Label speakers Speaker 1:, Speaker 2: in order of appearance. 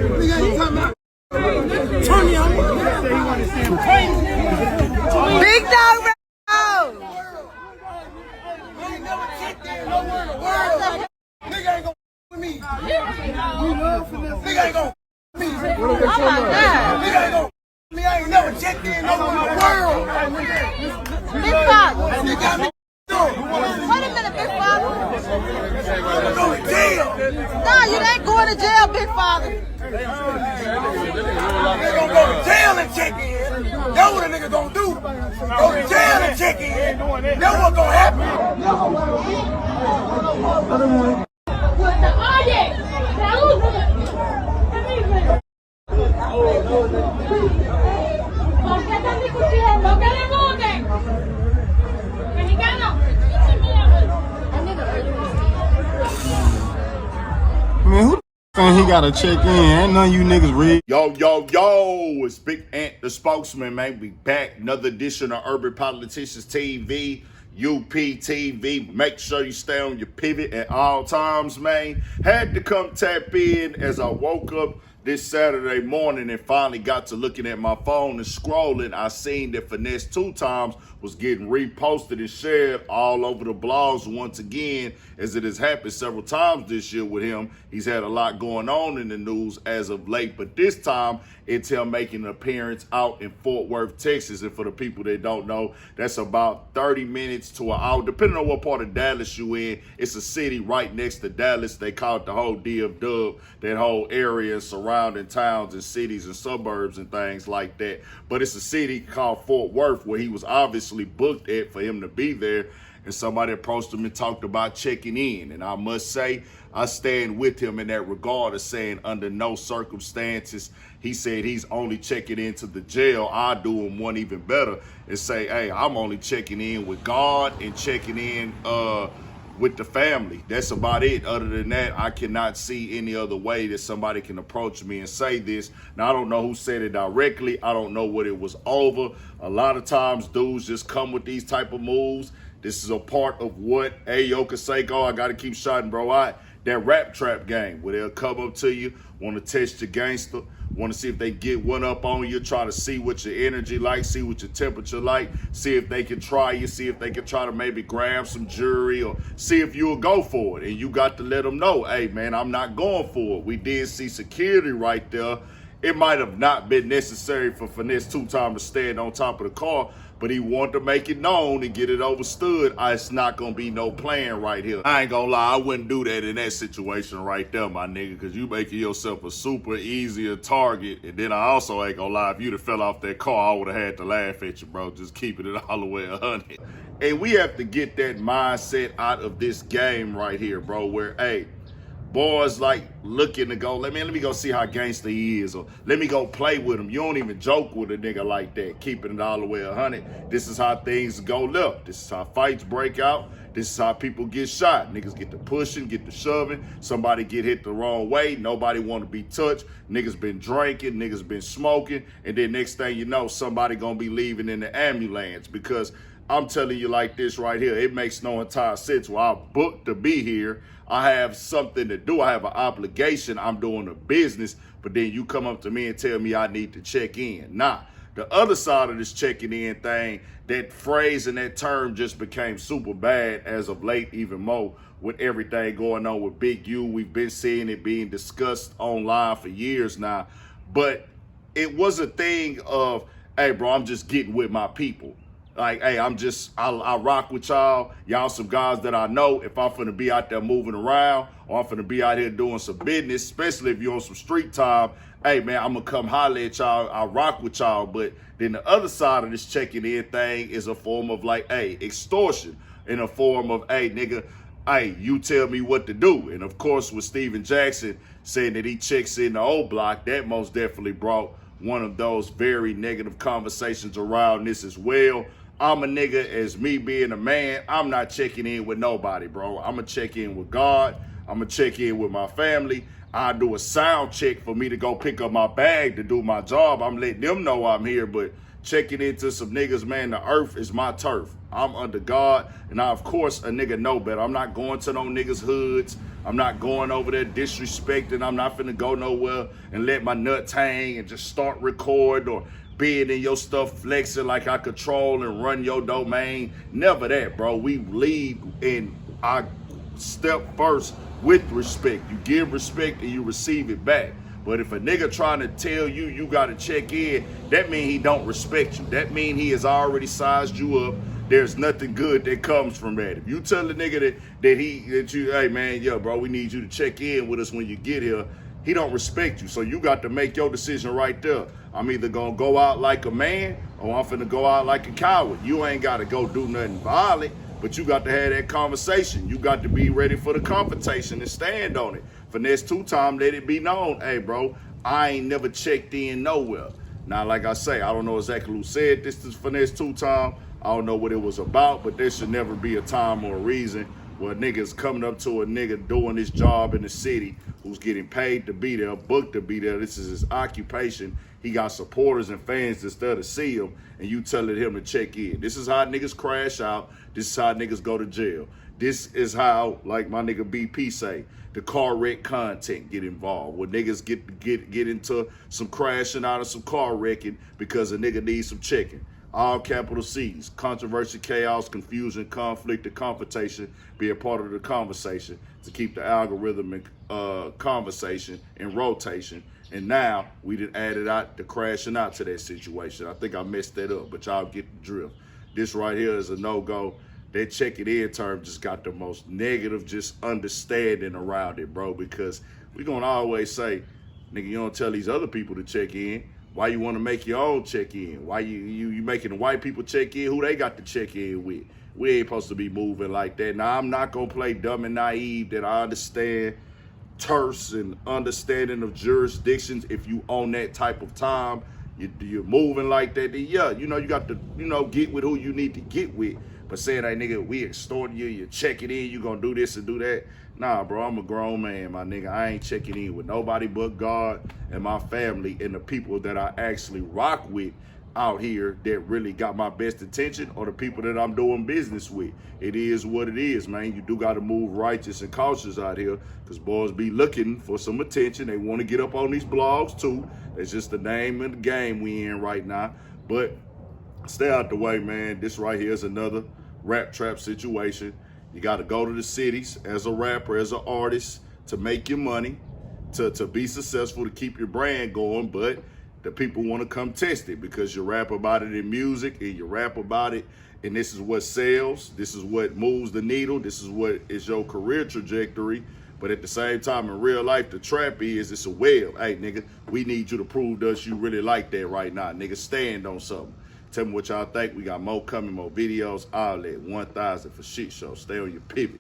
Speaker 1: Nigga ain't talking about. Turn me on.
Speaker 2: Big dog.
Speaker 1: Nigga ain't gonna with me. Nigga ain't gonna me.
Speaker 2: Oh my God.
Speaker 1: Nigga ain't gonna me. I ain't never checked in nowhere in the world.
Speaker 2: Big Father.
Speaker 1: Nigga got me.
Speaker 2: Wait a minute, Big Father.
Speaker 1: I'm going to jail.
Speaker 2: Nah, you ain't going to jail, Big Father.
Speaker 1: They gonna go to jail and check in. That's what a nigga gonna do. Go to jail and check in. That's what's gonna happen.
Speaker 3: Man, who think he gotta check in? Ain't none of you niggas read.
Speaker 4: Yo, it's Big Ant, the spokesman, man. We back. Another edition of Urban Politicians TV, UPTV. Make sure you stay on your pivot at all times, man. Had to come tap in as I woke up this Saturday morning and finally got to looking at my phone and scrolling. I seen that Finesse2tymes was getting reposted and shared all over the blogs once again, as it has happened several times this year with him. He's had a lot going on in the news as of late, but this time it's him making an appearance out in Fort Worth, Texas. And for the people that don't know, that's about 30 minutes to an hour, depending on what part of Dallas you in. It's a city right next to Dallas. They call it the whole DFW, that whole area, surrounding towns and cities and suburbs and things like that. But it's a city called Fort Worth where he was obviously booked at for him to be there. And somebody approached him and talked about checking in. And I must say, I stand with him in that regard of saying under no circumstances. He said he's only checking into the jail. I do him one even better and say, hey, I'm only checking in with God and checking in with the family. That's about it. Other than that, I cannot see any other way that somebody can approach me and say this. Now, I don't know who said it directly. I don't know what it was over. A lot of times dudes just come with these type of moves. This is a part of what, hey, yo, Kaseko, I got to keep shouting, bro. That rap trap game where they'll come up to you, want to test your gangster, want to see if they get one up on you, try to see what your energy like, see what your temperature like, see if they can try you, see if they can try to maybe grab some jewelry or see if you'll go for it. And you got to let them know, hey, man, I'm not going for it. We did see security right there. It might have not been necessary for Finesse2tymes to stand on top of the car, but he wanted to make it known and get it understood. It's not going to be no plan right here. I ain't going to lie, I wouldn't do that in that situation right there, my nigga, because you making yourself a super easier target. And then I also ain't going to lie, if you'd have fell off that car, I would have had to laugh at you, bro. Just keeping it all the way 100. And we have to get that mindset out of this game right here, bro, where, hey, boys like looking to go, let me go see how gangster he is, or let me go play with him. You don't even joke with a nigga like that, keeping it all the way 100. This is how things go left. This is how fights break out. This is how people get shot. Niggas get to pushing, get to shoving. Somebody get hit the wrong way. Nobody want to be touched. Niggas been drinking, niggas been smoking, and then next thing you know, somebody gonna be leaving in the ambulance. Because I'm telling you like this right here, it makes no entire sense. Well, I booked to be here. I have something to do. I have an obligation. I'm doing a business, but then you come up to me and tell me I need to check in. Nah, the other side of this checking in thing, that phrase and that term just became super bad as of late, even more with everything going on with Big U. We've been seeing it being discussed online for years now, but it was a thing of, hey, bro, I'm just getting with my people. Like, hey, I rock with y'all. Y'all some guys that I know. If I'm finna be out there moving around or I'm finna be out here doing some business, especially if you're on some street time, hey, man, I'm gonna come holler at y'all. I rock with y'all. But then the other side of this checking in thing is a form of like, hey, extortion, in a form of, hey, nigga, hey, you tell me what to do. And of course, with Steven Jackson saying that he checks in the old block, that most definitely brought one of those very negative conversations around this as well. I'm a nigga, as me being a man, I'm not checking in with nobody, bro. I'm going to check in with God. I'm going to check in with my family. I do a sound check for me to go pick up my bag to do my job. I'm letting them know I'm here, but checking into some niggas, man, the earth is my turf. I'm under God, and I, of course, a nigga know better. I'm not going to no niggas' hoods, I'm not going over there disrespecting. I'm not finna go nowhere and let my nuts hang and just start recording or being in your stuff flexing like I control and run your domain. Never that, bro. We lead and I step first with respect. You give respect and you receive it back. But if a nigga trying to tell you you gotta check in, that mean he don't respect you. That mean he has already sized you up. There's nothing good that comes from that. If you tell a nigga that you, hey man, yo bro, we need you to check in with us when you get here, he don't respect you. So you got to make your decision right there. I'm either gonna go out like a man or I'm finna go out like a coward. You ain't gotta go do nothing violent, but you got to have that conversation. You got to be ready for the confrontation and stand on it. Finesse2tymes, let it be known, hey bro, I ain't never checked in nowhere. Now, like I say, I don't know exactly who said this to Finesse2tymes. I don't know what it was about, but there should never be a time or a reason where a nigga's coming up to a nigga doing his job in the city who's getting paid to be there, booked to be there. This is his occupation. He got supporters and fans that's there to see him, and you telling him to check in. This is how niggas crash out. This is how niggas go to jail. This is how, like my nigga BP say, the car wreck content get involved. Where niggas get into some crashing out of some car wrecking because a nigga needs some checking. All capital C's, controversy, chaos, confusion, conflict, and confrontation be a part of the conversation to keep the algorithmic conversation in rotation. And now we done added out the crashing out to that situation. I think I messed that up, but y'all get the drift. This right here is a no-go. That check it in term just got the most negative just understanding around it, bro, because we gonna always say, nigga, you don't tell these other people to check in. Why you want to make your own check-in? Why you making the white people check in? Who they got to check in with? We ain't supposed to be moving like that. Now, I'm not going to play dumb and naive that I understand terse and understanding of jurisdictions. If you own that type of time, you're moving like that, then yeah, you know, you got to, you know, get with who you need to get with. But saying, hey, nigga, we extorting you, you checking in, you going to do this and do that. Nah, bro, I'm a grown man, my nigga. I ain't checking in with nobody but God and my family and the people that I actually rock with out here that really got my best attention, or the people that I'm doing business with. It is what it is, man. You do got to move righteous and cautious out here because boys be looking for some attention. They want to get up on these blogs too. It's just the name of the game we in right now. But stay out the way, man. This right here is another rap trap situation. You got to go to the cities as a rapper, as an artist, to make your money, to be successful, to keep your brand going. But the people want to come test it because you rap about it in music and you rap about it, and this is what sells. This is what moves the needle. This is what is your career trajectory. But at the same time, in real life, the trap is it's a web. Hey, nigga, we need you to prove to us you really like that right now. Nigga, stand on something. Tell me what y'all think. We got more coming, more videos, all that. 1000 for shit show. Stay on your pivot.